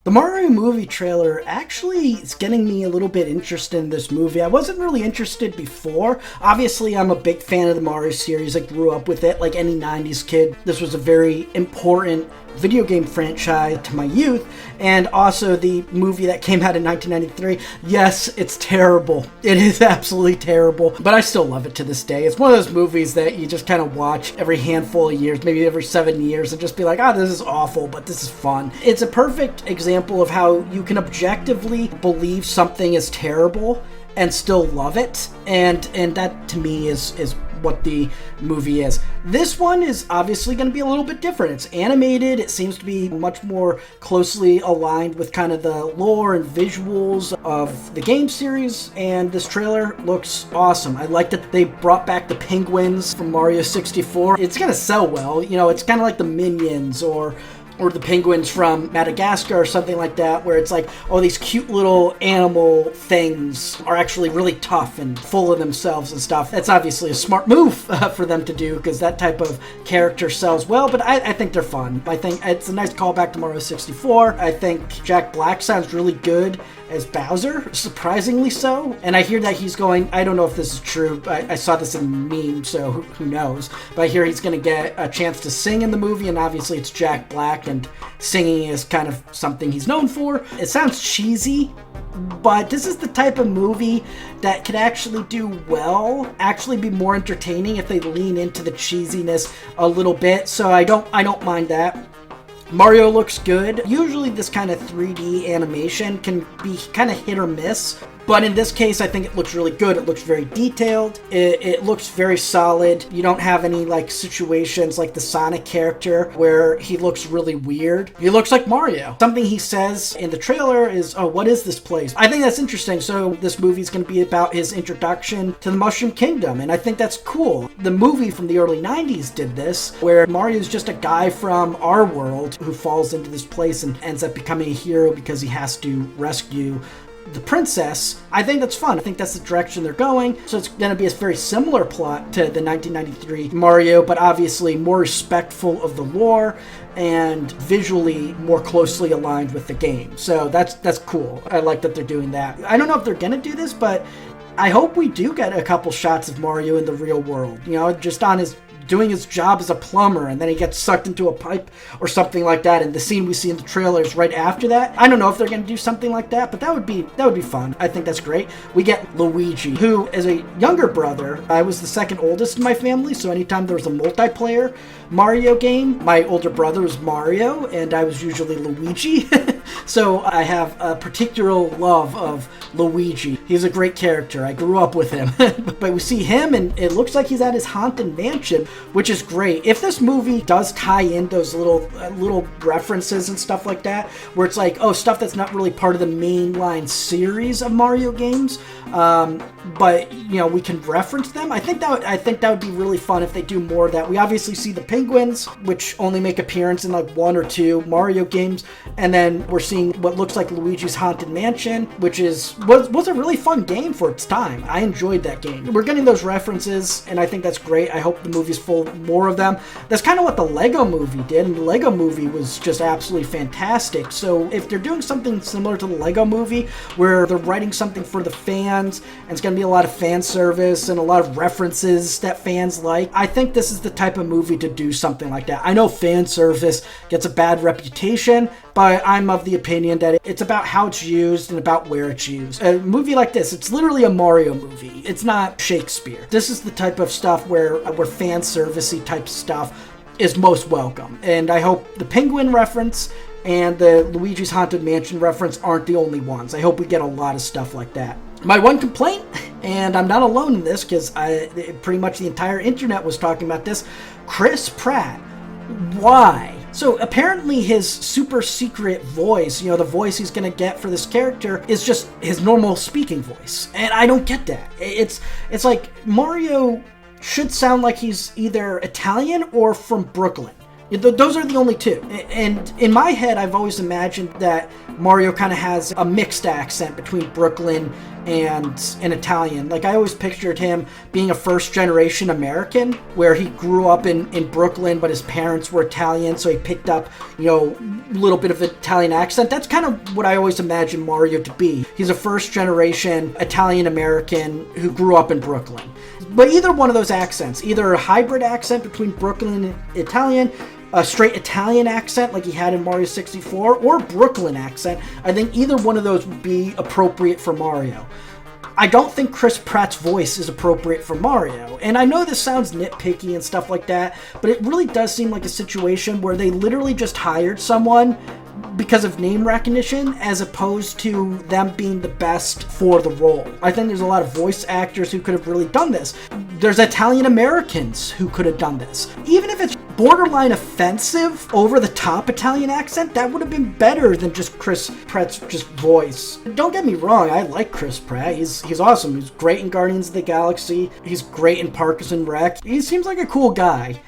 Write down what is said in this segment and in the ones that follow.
The Mario movie trailer actually is getting me a little bit interested in this movie. I wasn't really interested before. Obviously, I'm a big fan of the Mario series. I grew up with it like any 90s kid. This was a very important video game franchise to my youth, and also the movie that came out in 1993. Yes, it's terrible. It is absolutely terrible, but I still love it to this day. It's one of those movies that you just kind of watch every handful of years, maybe every 7 years, and just be like, this is awful, but this is fun. It's a perfect example of how you can objectively believe something is terrible and still love it, and that to me is what the movie is. This one is obviously going to be a little bit different. It's animated. It seems to be much more closely aligned with kind of the lore and visuals of the game series, and this trailer looks awesome. I like that they brought back the penguins from Mario 64. It's going to sell well. You know, it's kind of like the Minions or the penguins from Madagascar or something like that, where it's like, these cute little animal things are actually really tough and full of themselves and stuff. That's obviously a smart move for them to do, because that type of character sells well, but I think they're fun. I think it's a nice callback to Mario 64. I think Jack Black sounds really good as Bowser, surprisingly so. And I hear that he's going, I don't know if this is true, but I saw this in a meme, so who knows. But I hear he's going to get a chance to sing in the movie, and obviously it's Jack Black, and singing is kind of something he's known for. It sounds cheesy, but this is the type of movie that could actually do well, actually be more entertaining if they lean into the cheesiness a little bit, so I don't mind that. Mario looks good. Usually this kind of 3D animation can be kind of hit or miss, but in this case, I think it looks really good. It looks very detailed. It looks very solid. You don't have any like situations like the Sonic character where he looks really weird. He looks like Mario. Something he says in the trailer is, what is this place? I think that's interesting. So this movie is going to be about his introduction to the Mushroom Kingdom, and I think that's cool. The movie from the early 90s did this, where Mario's just a guy from our world who falls into this place and ends up becoming a hero because he has to rescue the princess. I think that's fun. I think that's the direction they're going. So it's going to be a very similar plot to the 1993 Mario, but obviously more respectful of the lore and visually more closely aligned with the game. So that's cool. I like that they're doing that. I don't know if they're going to do this, but I hope we do get a couple shots of Mario in the real world. You know, just on his doing his job as a plumber, and then he gets sucked into a pipe or something like that, and the scene we see in the trailer is right after that. I don't know if they're going to do something like that, but that would be fun. I think that's great. We get Luigi, who is a younger brother. I was the second oldest in my family, so anytime there was a multiplayer Mario game, my older brother was Mario, and I was usually Luigi. So I have a particular love of Luigi. He's a great character. I grew up with him. But we see him, and it looks like he's at his haunted mansion, which is great. If this movie does tie in those little references and stuff like that, where it's like, stuff that's not really part of the mainline series of Mario games, but we can reference them. I think that would be really fun if they do more of that. We obviously see the penguins, which only make appearance in like 1 or 2 Mario games, and then we're seeing what looks like Luigi's Haunted Mansion, which was a really fun game for its time. I enjoyed that game. We're getting those references, and I think that's great. I hope the movie's full of more of them. That's kind of what the Lego movie did, and the Lego movie was just absolutely fantastic. So if they're doing something similar to the Lego movie, where they're writing something for the fans, and it's going to be a lot of fan service and a lot of references that fans like, I think this is the type of movie to do something like that. I know fan service gets a bad reputation, but I'm of the opinion that it's about how it's used and about where it's used. A movie like this, it's literally a Mario movie. It's not Shakespeare. This is the type of stuff where fan servicey type stuff is most welcome. And I hope the Penguin reference and the Luigi's Haunted Mansion reference aren't the only ones. I hope we get a lot of stuff like that. My one complaint, and I'm not alone in this because pretty much the entire internet was talking about this, Chris Pratt. Why? So apparently his super secret voice, the voice he's going to get for this character, is just his normal speaking voice. And I don't get that. It's like Mario should sound like he's either Italian or from Brooklyn. Those are the only two. And in my head, I've always imagined that Mario kind of has a mixed accent between Brooklyn and an Italian. Like, I always pictured him being a first-generation American, where he grew up in Brooklyn, but his parents were Italian, so he picked up, a little bit of an Italian accent. That's kind of what I always imagined Mario to be. He's a first-generation Italian-American who grew up in Brooklyn. But either one of those accents, either a hybrid accent between Brooklyn and Italian, a straight Italian accent like he had in Mario 64, or Brooklyn accent, I think either one of those would be appropriate for Mario. I don't think Chris Pratt's voice is appropriate for Mario. And I know this sounds nitpicky and stuff like that, but it really does seem like a situation where they literally just hired someone because of name recognition as opposed to them being the best for the role. I think there's a lot of voice actors who could have really done this. There's Italian Americans who could have done this. Even if it's borderline offensive, over-the-top Italian accent, that would have been better than just Chris Pratt's just voice. Don't get me wrong, I like Chris Pratt. He's awesome. He's great in Guardians of the Galaxy. He's great in Parks and Rec. He seems like a cool guy.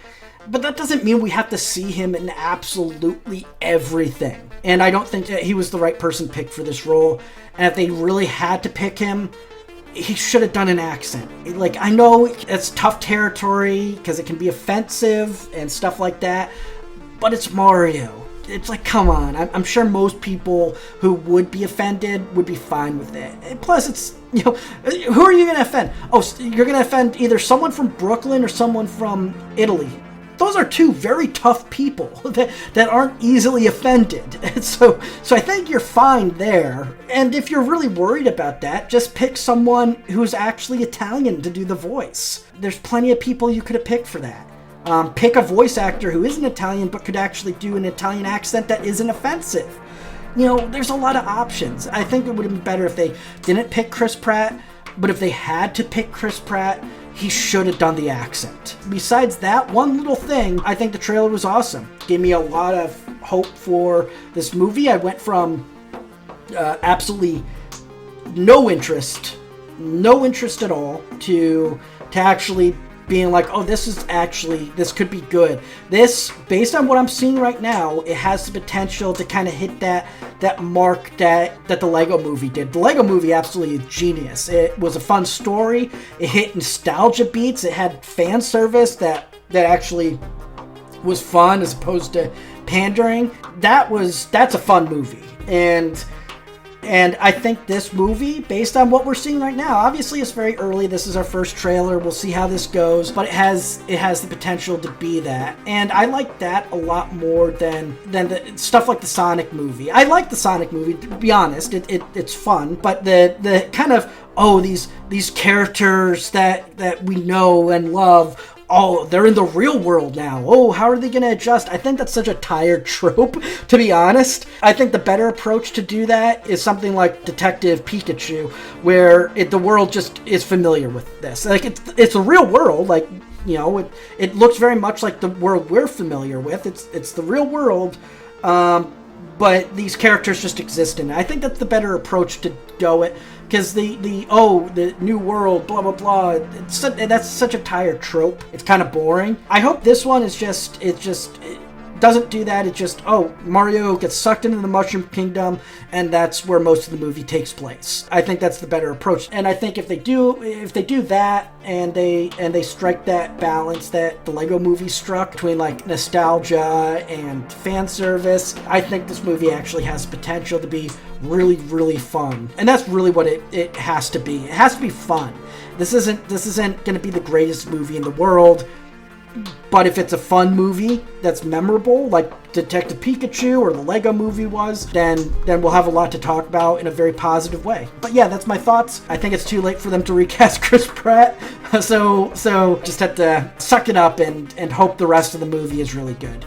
But that doesn't mean we have to see him in absolutely everything. And I don't think that he was the right person picked for this role. And if they really had to pick him, he should have done an accent. Like, I know it's tough territory because it can be offensive and stuff like that, but it's Mario. It's like, come on. I'm sure most people who would be offended would be fine with it. And plus, it's, who are you going to offend? Oh, you're going to offend either someone from Brooklyn or someone from Italy. Those are two very tough people that aren't easily offended. And so I think you're fine there. And if you're really worried about that, just pick someone who's actually Italian to do the voice. There's plenty of people you could have picked for that. Pick a voice actor who isn't Italian but could actually do an Italian accent that isn't offensive. There's a lot of options. I think it would have been better if they didn't pick Chris Pratt, but if they had to pick Chris Pratt, he should have done the accent. Besides that one little thing, I think the trailer was awesome. Gave me a lot of hope for this movie. I went from absolutely no interest at all, to actually being like, oh, this could be good. This, based on what I'm seeing right now, it has the potential to kind of hit that mark that the Lego movie did. The Lego movie absolutely genius. It was a fun story. It hit nostalgia beats. It had fan service that actually was fun as opposed to pandering. That's a fun movie. And I think this movie, based on what we're seeing right now, obviously it's very early. This is our first trailer. We'll see how this goes, but it has the potential to be that. And I like that a lot more than the stuff like the Sonic movie. I like the Sonic movie, to be honest. It's fun, but the kind of, these characters that we know and love, oh, they're in the real world now. Oh, how are they going to adjust? I think that's such a tired trope, to be honest. I think the better approach to do that is something like Detective Pikachu, where the world just is familiar with this. Like, it's a real world. Like, it looks very much like the world we're familiar with. It's the real world, but these characters just exist in it. I think that's the better approach to go it. Because the new world, blah, blah, blah, that's such a tired trope. It's kind of boring. I hope this one is it doesn't do that. It's just, Mario gets sucked into the Mushroom Kingdom, and that's where most of the movie takes place. I think that's the better approach. And I think if they do that, and they strike that balance that the Lego movie struck between like nostalgia and fan service, I think this movie actually has potential to be really, really fun. And that's really what it has to be. It has to be fun. This isn't going to be the greatest movie in the world, but if it's a fun movie that's memorable, like Detective Pikachu or the Lego movie was, then we'll have a lot to talk about in a very positive way. But yeah, that's my thoughts. I think it's too late for them to recast Chris Pratt, so just have to suck it up and hope the rest of the movie is really good.